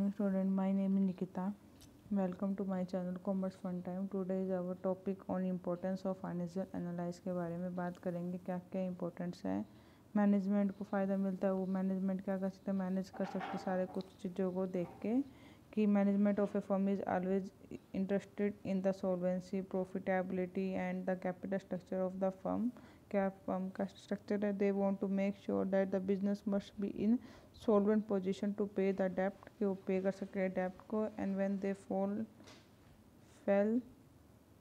morning student, my name is Nikita. Welcome to my channel Commerce Fun Time. Today is our topic on importance of financial analysis के बारे में बात करेंगे। क्या क्या importance है, मैनेजमेंट को फ़ायदा मिलता है, वो मैनेजमेंट क्या कर सकते हैं, मैनेज कर सकते सारे कुछ चीज़ों को देख के कि management of a firm is always interested in the solvency, profitability and the capital structure of the firm. क्या फर्म का स्ट्रक्चर है, they want to make sure that the business must be in solvent position to pay the डेप्ट, कि वो पे कर सके डेप्ट को, and when they fail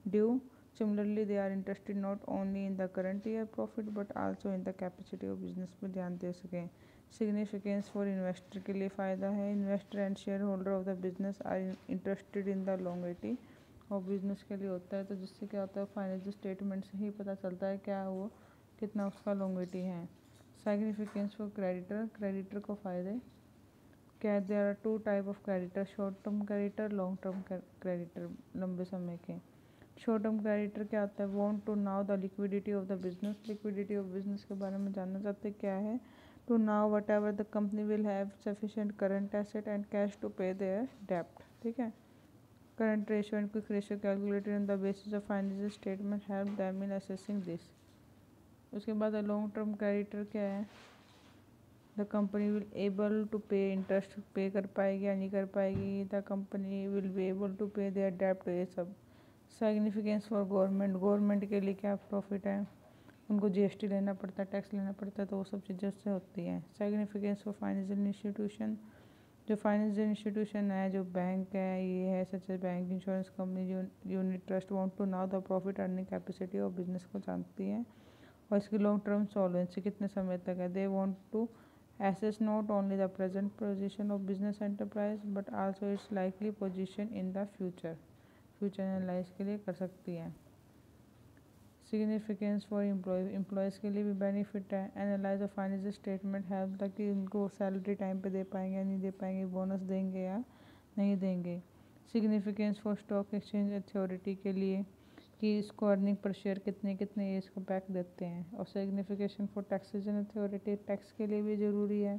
due similarly they are interested not only in the current year profit but also in the capacity of business पर ध्यान दे सकें। सिग्निफिकेंस फॉर इन्वेस्टर के लिए फ़ायदा है, investor and shareholder of the business are interested in the longevity और business के लिए होता है, तो जिससे क्या होता है फाइनेंशियल स्टेटमेंट से ही पता चलता है क्या वो कितना उसका लॉन्गेविटी है। सिग्निफिकेंस फॉर क्रेडिटर, क्रेडिटर को फ़ायदे क्या, there are two type of creditor, short term creditor, long term creditor, लंबे समय के। शॉर्ट टर्म क्रेडिटर क्या होता है, want to know the liquidity of the business, liquidity of business के बारे में जानना चाहते क्या है, to know whatever the company will have sufficient current asset and cash to pay their डेप्ट। ठीक है, current ratio and quick ratio calculated on the basis of financial statement help them in assessing this. उसके बाद long term creditor क्या है, the company will able to pay interest, pay कर पाएगी या नहीं कर पाएगी, the company will be able to pay their डेप्ट, ये सब। सिग्निफिकेंस फॉर गवर्नमेंट, गवर्नमेंट के लिए क्या प्रॉफिट है, उनको जीएसटी लेना पड़ता है, टैक्स लेना पड़ता है, तो वो सब चीज़ें उससे होती हैं। सिग्निफिकेंस फॉर फाइनेंशियल इंस्टीट्यूशन, जो फाइनेंशियल इंस्टीट्यूशन है, जो बैंक है, ये है such as bank, insurance company, unit trust, want to know the profit earning capacity of business को जानती है। और इसकी लॉन्ग टर्म सॉल्वेंसी कितने समय तक है, they want to assess not only the present position of business enterprise but also its likely position in the future, future analyse के लिए कर सकती है। सिग्निफिकेंस फॉर एम्प्लॉयज़ के लिए भी बेनिफिट है, analyse of financial statement help ताकि उनको सैलरी टाइम पे दे पाएंगे या नहीं दे पाएंगे, बोनस देंगे या नहीं देंगे। Significance for stock exchange authority के लिए कि इसको अर्निंग पर शेयर कितने कितने इसको पैक देते हैं। और signification for taxation authority, tax के लिए भी ज़रूरी है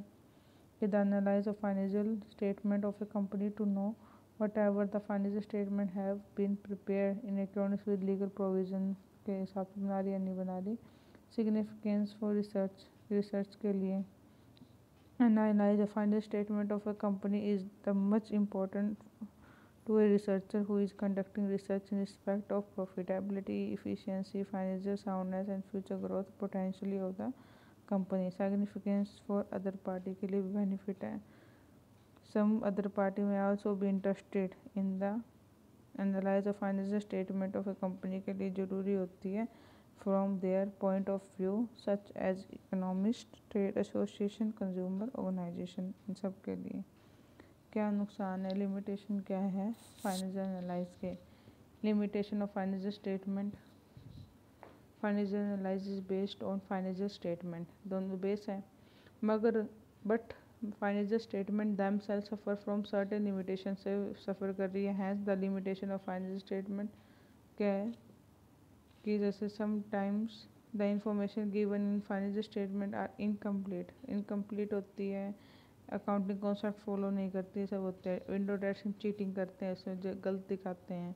कि the analyse of financial statement of a company to know whatever the financial statement have been prepare in according with legal provision के हिसाब से बना रही या नहीं बना रही। सिग्निफिकेंस फॉर रिसर्च, रिसर्च के लिए analyse of financial statement of a company is the much important to a researcher who is conducting research in respect of profitability, efficiency, financial soundness and future growth potentially of the company. Significance for other party के लिए भी benefit है, some other party may also be interested in the analyze of financial statement of a company के लिए ज़रूरी होती है from their point of view such as economist, trade association, consumer organization, इन सब के लिए। क्या नुकसान है, लिमिटेशन क्या है फाइनेंशियल एनालाइज के। Limitation of financial statement, financial analyse is based on financial statement, दोनों बेस है, मगर but financial statement themselves suffer from certain limitation से सफ़र कर रही है। Has the limitation of financial statement क्या है कि जैसे sometimes the information given in financial statement are incomplete, incomplete होती है, अकाउंटिंग कॉन्सेप्ट फॉलो नहीं करती, सब होते हैं। विंडो ड्रेसिंग, चीटिंग करते हैं, इसमें गलत दिखाते हैं।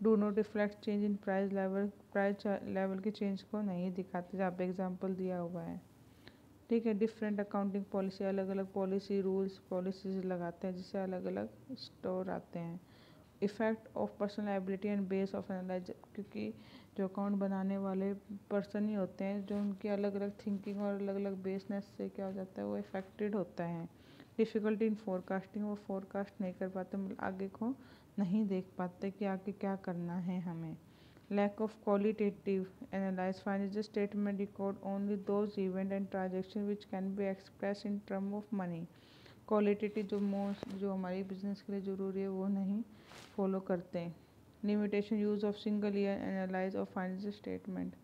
Do not reflect change in price level, price level के चेंज को नहीं दिखाते, जहाँ पे एग्जांपल दिया हुआ है। ठीक है, डिफरेंट अकाउंटिंग पॉलिसी, अलग अलग पॉलिसी रूल्स पॉलिसीज लगाते हैं जिससे अलग अलग स्टोर आते हैं। Effect of personal ability and base of analyse, क्योंकि जो अकाउंट बनाने वाले पर्सन ही होते हैं, जो उनकी अलग अलग थिंकिंग और अलग अलग बेसनेस से क्या हो जाता है, वो इफेक्टेड होता है। डिफ़िकल्टी इन फोरकास्टिंग, वो फोरकास्ट नहीं कर पाते, मतलब आगे को नहीं देख पाते कि आगे क्या करना है हमें। Lack of qualitative analyse, financial statement record only those event and transaction which can be express in term of money. Qualitative जो हमारी बिजनेस के लिए ज़रूरी है वो नहीं फॉलो करते हैं। Limitation use of single year analyse of financial statement,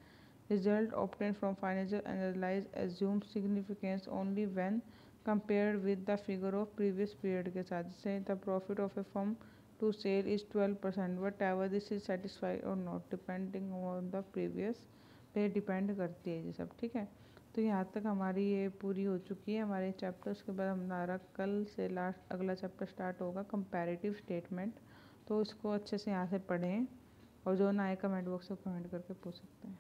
result obtain from financial analyse assume significance only when compared with the figure of previous period के साथ। जैसे the profit of a firm to sale is 12%, whatever this is satisfied or not depending on the previous पे depend करती है ये सब। ठीक है, तो यहाँ तक हमारी ये पूरी हो चुकी है हमारे चैप्टर। उसके बाद हमारा कल से अगला चैप्टर स्टार्ट होगा कंपैरेटिव स्टेटमेंट। तो इसको अच्छे से यहाँ से पढ़ें और जो ना आए कमेंट बॉक्स में कमेंट करके पूछ सकते हैं।